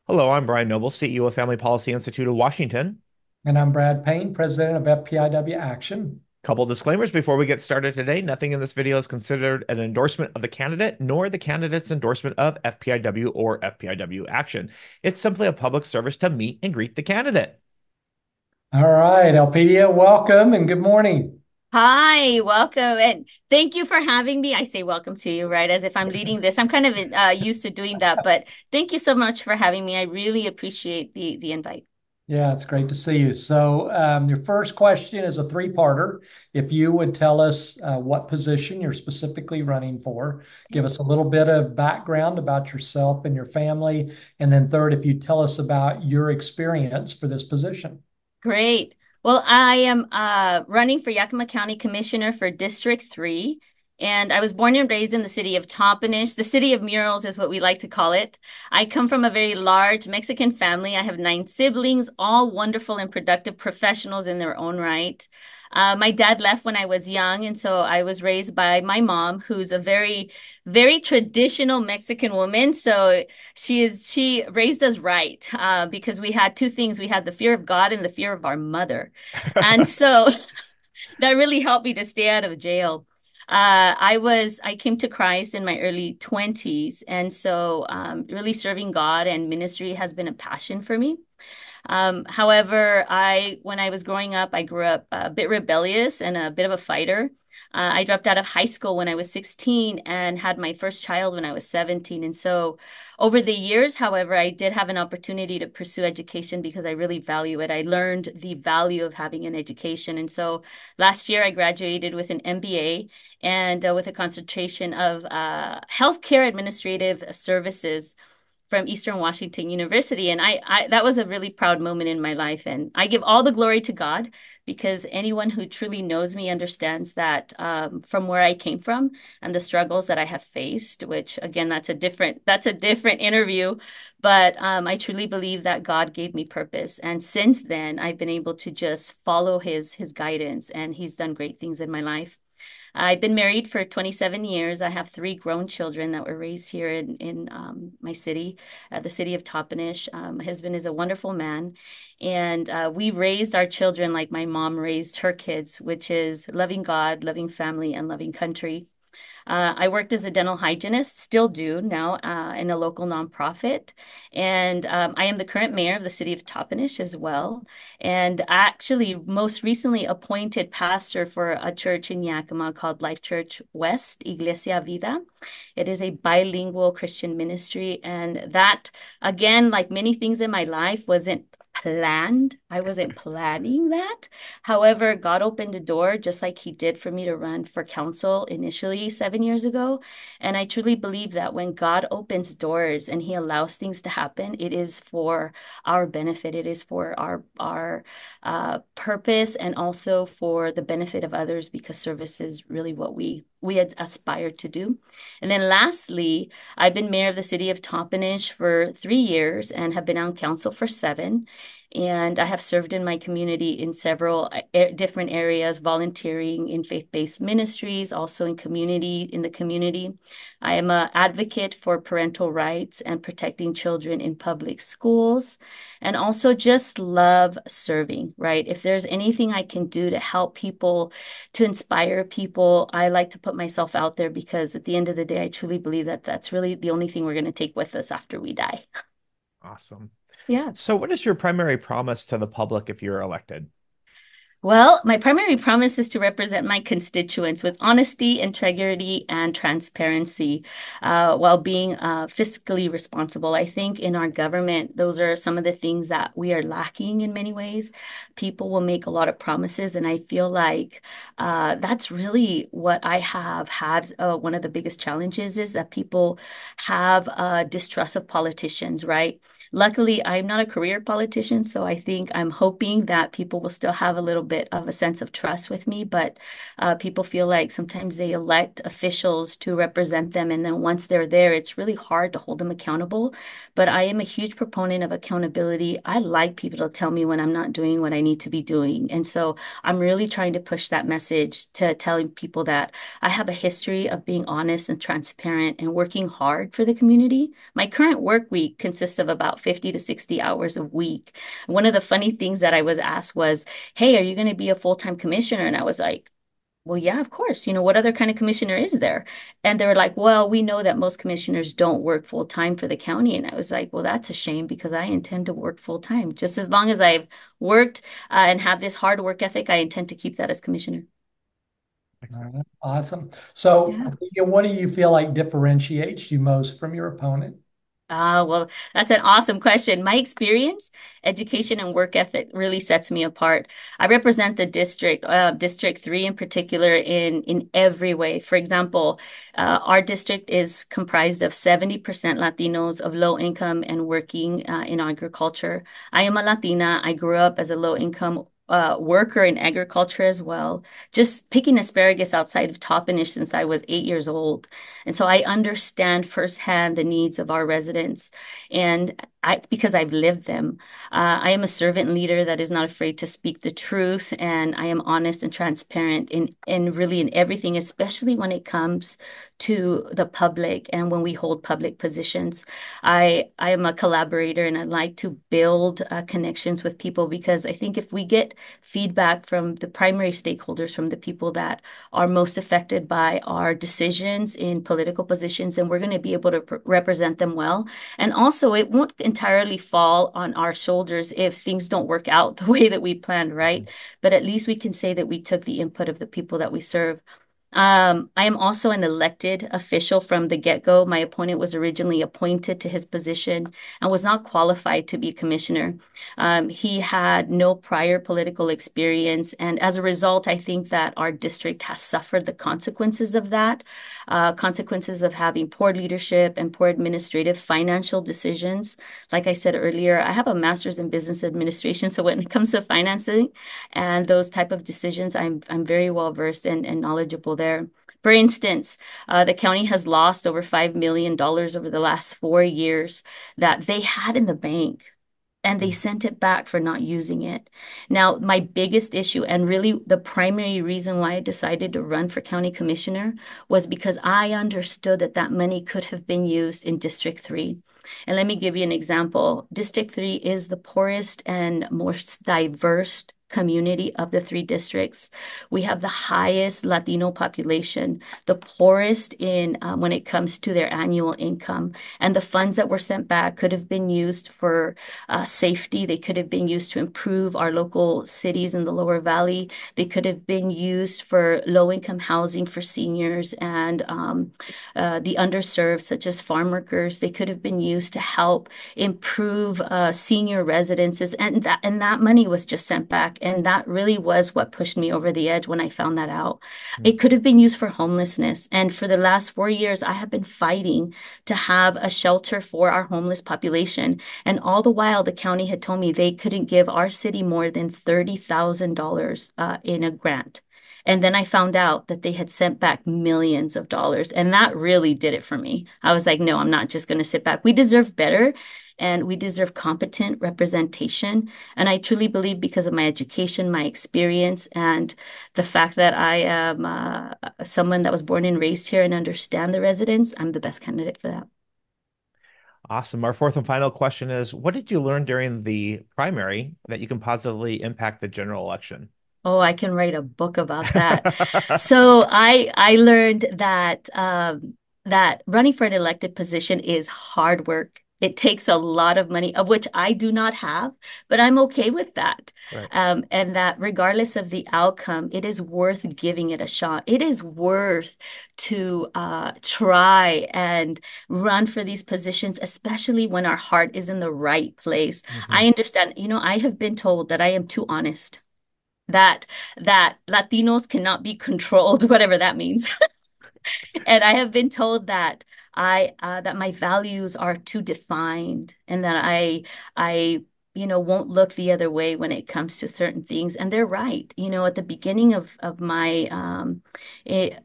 Hello, I'm Brian Noble, CEO of Family Policy Institute of Washington. And I'm Brad Payne, president of FPIW Action. Couple disclaimers before we get started today. Nothing in this video is considered an endorsement of the candidate, nor the candidate's endorsement of FPIW or FPIW Action. It's simply a public service to meet and greet the candidate. All right, Elpidia, welcome and good morning. Hi, welcome, and thank you for having me. I say welcome to you, right? As if I'm leading this. I'm kind of used to doing that, but thank you so much for having me. I really appreciate the invite. Yeah, it's great to see you. So, your first question is a three-parter. If you would tell us what position you're specifically running for, give us a little bit of background about yourself and your family, and then third, if you tell us about your experience for this position. Great. Well, I am running for Yakima County Commissioner for District 3. And I was born and raised in the city of Tompanish. The city of murals is what we like to call it. I come from a very large Mexican family. I have 9 siblings, all wonderful and productive professionals in their own right. My dad left when I was young, and so I was raised by my mom, who's a very traditional Mexican woman. So she raised us right because we had two things. We had the fear of God and the fear of our mother. And so that really helped me to stay out of jail. I came to Christ in my early 20s. And so really serving God and ministry has been a passion for me. However, when I was growing up, I grew up a bit rebellious and a bit of a fighter. I dropped out of high school when I was 16 and had my first child when I was 17. And so over the years, however, I did have an opportunity to pursue education because I really value it. I learned the value of having an education. And so last year, I graduated with an MBA and with a concentration of healthcare administrative services from Eastern Washington University. And that was a really proud moment in my life. And I give all the glory to God because anyone who truly knows me understands that from where I came from and the struggles that I have faced, which again, that's a different interview. But I truly believe that God gave me purpose. And since then, I've been able to just follow his guidance, and he's done great things in my life. I've been married for 27 years. I have 3 grown children that were raised here in my city, the city of Toppenish. My husband is a wonderful man, and we raised our children like my mom raised her kids, which is loving God, loving family, and loving country. I worked as a dental hygienist, still do now, in a local nonprofit. And I am the current mayor of the city of Toppenish as well. And actually, most recently appointed pastor for a church in Yakima called Life Church West, Iglesia Vida. It is a bilingual Christian ministry. And that, again, like many things in my life, wasn't planned. I wasn't planning that. However, God opened a door just like He did for me to run for council initially 7 years ago. And I truly believe that when God opens doors and He allows things to happen, it is for our benefit. It is for our purpose and also for the benefit of others because service is really what we had aspired to do. And then lastly, I've been mayor of the city of Tompanish for 3 years and have been on council for 7. And I have served in my community in several different areas, volunteering in faith-based ministries, also in the community. I am an advocate for parental rights and protecting children in public schools, and also just love serving, right? If there's anything I can do to help people, to inspire people, I like to put myself out there because at the end of the day, I truly believe that that's really the only thing we're going to take with us after we die. Awesome. Yeah. So, what is your primary promise to the public if you're elected? Well, my primary promise is to represent my constituents with honesty, integrity, and transparency, while being fiscally responsible. I think in our government, those are some of the things that we are lacking in many ways. People will make a lot of promises, and I feel like that's really what I have had. One of the biggest challenges is that people have distrust of politicians, right? Luckily, I'm not a career politician, so I think I'm hoping that people will still have a little bit of a sense of trust with me, but people feel like sometimes they elect officials to represent them, and then once they're there, it's really hard to hold them accountable. But I am a huge proponent of accountability. I like people to tell me when I'm not doing what I need to be doing. And so I'm really trying to push that message to telling people that I have a history of being honest and transparent and working hard for the community. My current work week consists of about 50 to 60 hours a week. One of the funny things that I was asked was, hey, are you going to be a full-time commissioner? And I was like, well, yeah, of course. What other kind of commissioner is there? And they were like, well, we know that most commissioners don't work full time for the county. And I was like, well, that's a shame because I intend to work full time. Just as long as I've worked and have this hard work ethic, I intend to keep that as commissioner. All right, awesome. So, Yeah. what do you feel like differentiates you most from your opponent? Well, that's an awesome question. My experience, education, and work ethic really sets me apart. I represent the District 3 in particular, in every way. For example, our district is comprised of 70% Latinos of low income and working in agriculture. I am a Latina. I grew up as a low income worker in agriculture as well, just picking asparagus outside of Toppenish since I was 8 years old. And so I understand firsthand the needs of our residents. And because I've lived them, I am a servant leader that is not afraid to speak the truth. And I am honest and transparent in really in everything, especially when it comes to the public and when we hold public positions. I am a collaborator and I like to build connections with people because I think if we get feedback from the primary stakeholders, from the people that are most affected by our decisions in political positions, and we're going to be able to represent them well. And also, it won't entirely fall on our shoulders if things don't work out the way that we planned, right? But at least we can say that we took the input of the people that we serve. I am also an elected official from the get-go. My opponent was originally appointed to his position and was not qualified to be commissioner. He had no prior political experience, and as a result, I think that our district has suffered the consequences of that, consequences of having poor leadership and poor administrative financial decisions. Like I said earlier, I have a master's in business administration, so when it comes to financing and those type of decisions, I'm very well versed and knowledgeable there. For instance, the county has lost over $5 million over the last 4 years that they had in the bank, and they sent it back for not using it. Now, my biggest issue, and really the primary reason why I decided to run for county commissioner, was because I understood that that money could have been used in District 3. And let me give you an example. District 3 is the poorest and most diverse community of the three districts. We have the highest Latino population, the poorest in when it comes to their annual income. And the funds that were sent back could have been used for safety. They could have been used to improve our local cities in the lower valley. They could have been used for low-income housing for seniors and the underserved, such as farm workers. They could have been used to help improve senior residences, and that money was just sent back. And that really was what pushed me over the edge when I found that out. It could have been used for homelessness. And for the last 4 years, I have been fighting to have a shelter for our homeless population. And all the while, the county had told me they couldn't give our city more than $30,000 in a grant. And then I found out that they had sent back millions of dollars. And that really did it for me. I was like, no, I'm not just going to sit back. We deserve better and we deserve competent representation. And I truly believe because of my education, my experience, and the fact that I am someone that was born and raised here and understand the residents, I'm the best candidate for that. Awesome. Our fourth and final question is, what did you learn during the primary that you can positively impact the general election? Oh, I can write a book about that. So I learned that that running for an elected position is hard work. It takes a lot of money, of which I do not have, but I'm okay with that. Right. And that regardless of the outcome, it is worth giving it a shot. It is worth to try and run for these positions, especially when our heart is in the right place. Hmm. I understand, I have been told that I am too honest, that Latinos cannot be controlled, whatever that means. And I have been told that I that my values are too defined and that I won't look the other way when it comes to certain things. And they're right. At the beginning of my it,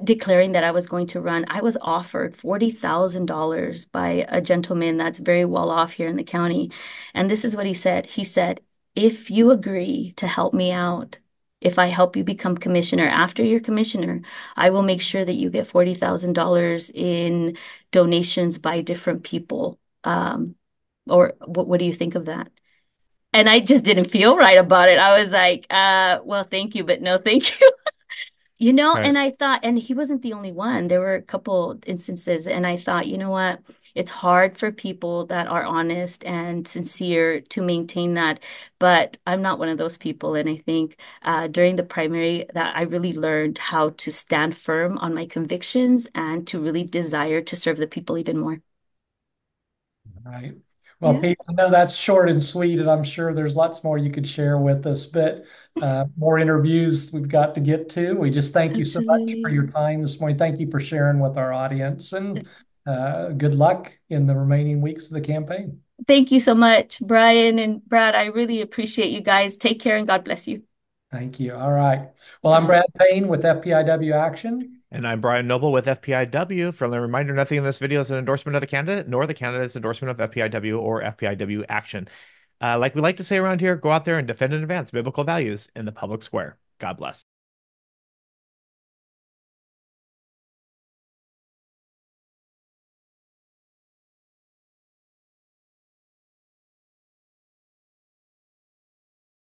declaring that I was going to run, I was offered $40,000 by a gentleman that's very well off here in the county. And this is what he said. He said, if you agree to help me out, if I help you become commissioner, after you're commissioner, I will make sure that you get $40,000 in donations by different people. Or what do you think of that? And I just didn't feel right about it. I was like, well, thank you, but no, thank you. Right. And I thought, and he wasn't the only one. There were a couple instances, and I thought, you know what? It's hard for people that are honest and sincere to maintain that. But I'm not one of those people. And I think during the primary that I really learned how to stand firm on my convictions and to really desire to serve the people even more. Right. Well, Yeah, Pete, I know that's short and sweet, and I'm sure there's lots more you could share with us, but more interviews we've got to get to. We just thank you so much for absolutely. your time this morning. Thank you for sharing with our audience, and good luck in the remaining weeks of the campaign. Thank you so much, Brian and Brad. I really appreciate you guys. Take care and God bless you. Thank you. All right. Well, I'm Yeah. Brad Payne with FPIW Action. And I'm Brian Noble with FPIW. Friendly reminder, nothing in this video is an endorsement of the candidate, nor the candidate's endorsement of FPIW or FPIW action. Like we like to say around here, go out there and defend and advance biblical values in the public square. God bless.